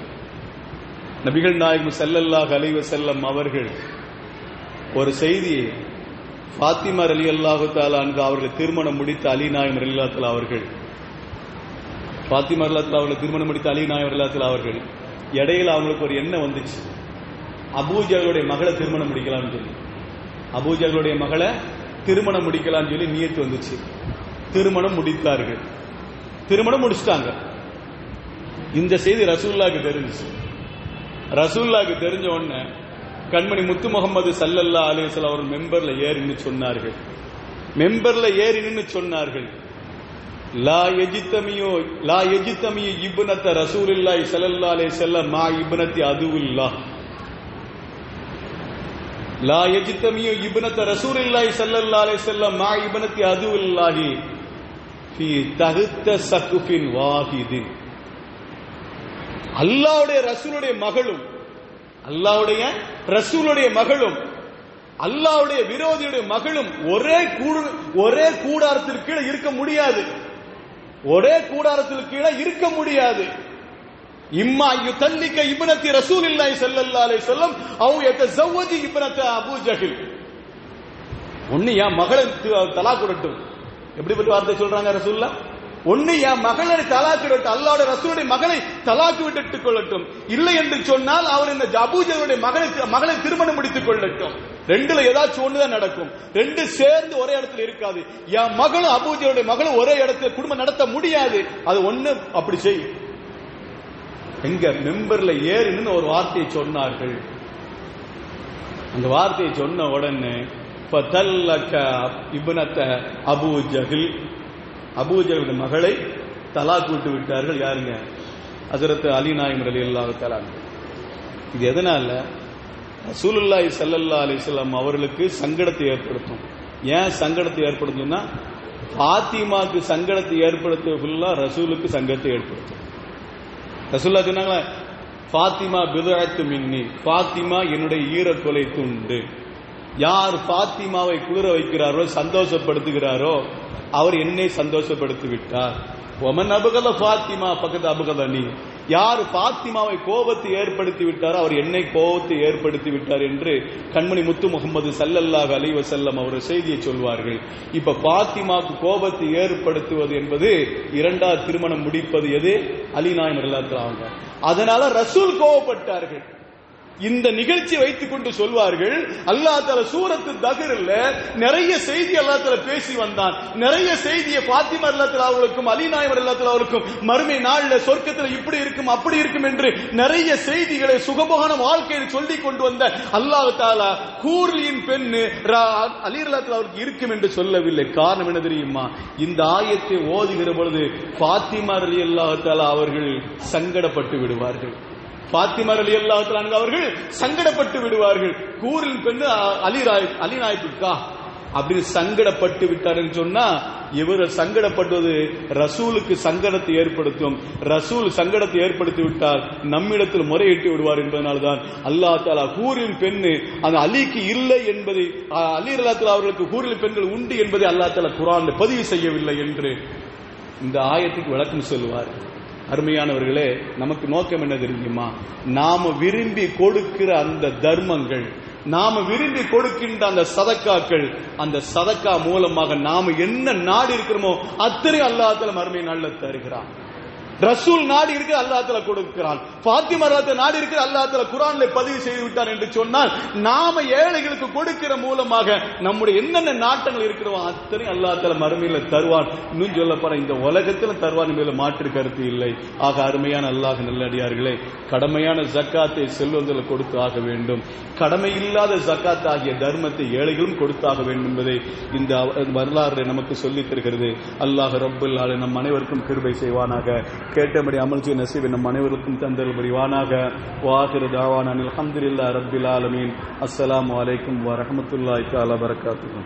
நபிகள் நாயகம் ஸல்லல்லாஹு அலைஹி வஸல்லம் அவர்கள் ஒரு செய்தியை ஃபாத்திமா ரலியல்லாஹு தஆலா அன்ஹா அவர்களை திருமணம் முடித்த அலி நாயகம் ரலியல்லாஹு தஆலா அவர்கள், ஃபாத்திமா ரலியல்லாஹு அவர்களை திருமணம் முடித்த அலி நாயகம் ரலியல்லாஹு தஆலா அவர்கள் இடையில அவங்களுக்கு ஒரு எண்ணம் வந்துச்சு, அபூஜஹலுடைய மகளை திருமணம் முடிக்கலாம்னு சொல்லி, அபூஜஹலுடைய மகளை திருமணம் முடிக்கலாம்னு சொல்லி நியத்து வந்துச்சு. திருமணம் முடித்தார்கள், திருமணம் முடிச்சிட்டாங்க. இந்த செய்தி ரசூலுல்லாஹ்க்கு தெரிஞ்சிச்சு. ரசூலுல்லாஹ்க்கு தெரிஞ்ச உடனே கண்மணி முத்து முகமது ஸல்லல்லாஹு அலைஹி வஸல்லம் அவர் மெம்பர்ல ஏறின்னு சொன்னார்கள். மெம்பர்ல ஏறின்னு சொன்னார்கள், லா யஜ்தமியு இப்னத ரசூலுல்லாஹி ஸல்லல்லாஹு அலைஹி வஸல்லம் மா இப்னதி அதுவில்லாஹ், லா யஜ்தமியு இப்னத ரசூலுல்லாஹி ஸல்லல்லாஹு அலைஹி வஸல்லம் மா இப்னதி அதுவில்லாஹி ஃபீ தஹ்த ஸக்ஃபின் வாஹிதின். அல்லாஹ்வுடைய ரசூலுடைய மகளும், அல்லாஹ்வுடைய ரசூலுடைய மகளும், அல்லாஹ்வுடைய விரோதியுடைய மகளும் ஒரே கூடாரத்திற்கு கீழே இருக்க முடியாது, ஒரே கூடாரத்திற்கு கீழே இருக்க முடியாது. இம்மா யுதல்லிக இப்னதி ரசூலில்லாஹி ஸல்லல்லாஹு அலைஹி வஸல்லம் அவ் யதஸவ்வஜு இப்னத அபூ ஜஹில். ஒன்னு என் மகளை தலாக் விடட்டும், எப்படிப்பட்ட வார்த்தை சொல்றாங்க ரசூலுல்லாஹ், ஒன்னு என் மகளை தலாக்கு விட்டு அல்லாஹ்வுடைய ரசூலுடைய மகளை தலாக்கு விட்டுக் கொள்ளட்டும், இல்லை என்று சொன்னால் அவர் இந்த அபூஜஹலுடைய மகளை திருமணம் முடித்துக் கொள்ளட்டும். ரெண்டுல ஏதாச்சும் ஒண்ணுதான் நடக்கும், ரெண்டு சேர்ந்து ஒரே இடத்துல இருக்காது. என் மகளும் அபூஜஹலுடைய மகளும் ஒரே இடத்துல குடும்பம் நடத்த முடியாது, அது ஒண்ணு அப்படி செய். எங்க மெம்பர்ல ஏறின்னு ஒரு வார்த்தையை சொன்னார்கள். அந்த வார்த்தையை சொன்ன உடனே ஃபதல்லக இப்னத அபூ ஜஹில், அபூஜஹலுடைய மகளை தலாக் விட்டு விட்டார்கள். யாருங்க? ஹஜ்ரத் அலி நாயகம் ரலியல்லாஹு தஆலா. இது எதனால? ரசூலுல்லாஹி ஸல்லல்லாஹு அலைஹி வஸல்லம் அவர்களுக்கு சங்கடத்தை ஏற்படுத்தும். ஏன் சங்கடத்தை ஏற்படுத்தும்னா, ஃபாத்திமாக்கு சங்கடத்தை ஏற்படுத்தவில்லை, ரசூலுக்கு சங்கடத்தை ஏற்படுத்தும். ரசூலுல்லாஹ் சொன்னாங்களா, ஃபாத்திமா பிதுஅத்து மின்னி, ஃபாத்திமா என்னுடைய ஈரத்தொலை துண்டு. யார் ஃபாத்திமாவை குளிர வைக்கிறாரோ, சந்தோஷப்படுத்துகிறாரோ, அவர் என்னை சந்தோஷப்படுத்தி விட்டார். ஒமன் அபகத ஃபாத்திமா பக்கத்து அபகதனி, யார் ஃபாத்திமாவை கோபத்தை ஏற்படுத்தி விட்டாரோ அவர் என்னை கோபத்தை ஏற்படுத்தி விட்டார் என்று கண்மணி முத்து முகமது ஸல்லல்லாஹு அலைஹி வஸல்லம் அவர் செய்தியை சொல்வார்கள். இப்ப ஃபாத்திமாவுக்கு கோபத்தை ஏற்படுத்துவது என்பது இரண்டாவது திருமணம் முடிப்பது எது? அலி நாயகம் ரலியல்லாஹு அன்ஹு. அதனால ரசூல் கோபப்பட்டார்கள். இந்த நிகழ்ச்சியை வைத்துக் கொண்டு சொல்வார்கள், அல்லாஹ் தஆலா சூரத்து தஹ்ர்ல நிறைய செய்தி அல்லாஹ் தஆலா பேசி வந்தான். நிறைய செய்தியை ஃபாத்திமா ரலியல்லாஹு தஆலா அவர்களுக்கும் அலி நாயகம் ரலியல்லாஹு தஆலா அவர்களுக்கும் மறுமை நாள்ல சொர்க்கத்தில் இப்படி இருக்கும் அப்படி இருக்கும் என்று நிறைய செய்திகளை சுகமான வாழ்க்கையில் சொல்லிக் கொண்டு வந்த அல்லாஹ் தஆலா ஹூர்லியின் பெண் அலி ரலியல்லாஹு தஆலா அவருக்கு இருக்கும் என்று சொல்லவில்லை. காரணம் என்ன தெரியுமா? இந்த ஆயத்தை ஓதுகிற பொழுது ஃபாத்திமா ரலியல்லாஹு தஆலா அவர்கள் சங்கடப்பட்டு விடுவார்கள். ஃபாத்திமா ரலியல்லாஹு தஆலா அவர்கள் சங்கடப்பட்டு விடுவார்கள். கூரின் பெண் அலி நாயகத்துக்கா அப்படி சங்கடப்பட்டு விட்டார் என்று சொன்னா, இவர் சங்கடப்பட்டது ரசூலுக்கு சங்கடத்தை ஏற்படுத்தும். ரசூல் சங்கடத்தை ஏற்படுத்தி விட்டால் நம்மிடத்தில் முறையிட்டு விடுவார் என்பதனால்தான் அல்லாஹ் தஆலா கூரின் பெண் அந்த அலிக்கு இல்லை என்பதை, அலி ரலியல்லாஹு தஆலா அவர்களுக்கு கூரின் பெண்கள் உண்டு என்பதை அல்லாஹ் தஆலா குர்ஆன்ல பதிவு செய்யவில்லை என்று இந்த ஆயத்துக்கு விளக்கம் சொல்லுவார். அருமையானவர்களே, நமக்கு நோக்கம் என்ன தெரியுமா? நாம விரும்பி கொடுக்கிற அந்த தர்மங்கள், நாம விரும்பி கொடுக்கின்ற அந்த சதக்காக்கள், அந்த சதக்கா மூலமாக நாம என்ன நாடு இருக்கிறோமோ அத்தனை அல்லாஹ் தஆலா மறுமை நாள்ல தருகிறான். ரசூல் நாடி இருக்கு அல்லாஹ் தஆலா கொடுக்கிறான். ஃபாத்திமா ரலியல்லாஹு நாடி இருக்கு அல்லாஹ் தஆலா குர்ஆன்ல பதிவு செய்து விட்டான் என்று சொன்னால், நாம ஏழைகளுக்கு கொடுக்கிற மூலமாக நம்முடைய என்னென்ன நாட்டங்கள் இருக்கிறோம் அத்தனை அல்லாஹ் தஆலா மறுமையில தருவான். இன்னும் சொல்லப்போற இந்த உலகத்துல தருவான் மேல மாற்று கருத்து இல்லை. ஆக அருமையான அல்லாஹ் நல்லடியார்களே, கடமையான ஜக்காத்தை செல்வந்தர்கள் கொடுத்து ஆக வேண்டும். கடமை இல்லாத ஜக்காத் ஆகிய தர்மத்தை ஏழைகளும் கொடுத்தாக வேண்டும் என்பதை இந்த வரலாறு நமக்கு சொல்லித் தருகிறது. அல்லாஹ் ரப்பல் ஆலமீன் நம் அனைவருக்கும் கிருபை செய்வானாக. கேட்டபடி அமல் செய்ய நசீபை நம் அனைவருக்கும் தந்தல் புரிவானாக. வாஹிரு தாவானா அல்ஹம்துலில்லாஹி ரப்பில் ஆலமீன். அஸ்ஸலாமு அலைக்கும் வரஹ்மத்துல்லாஹி தஆலா வபரகாத்துஹு.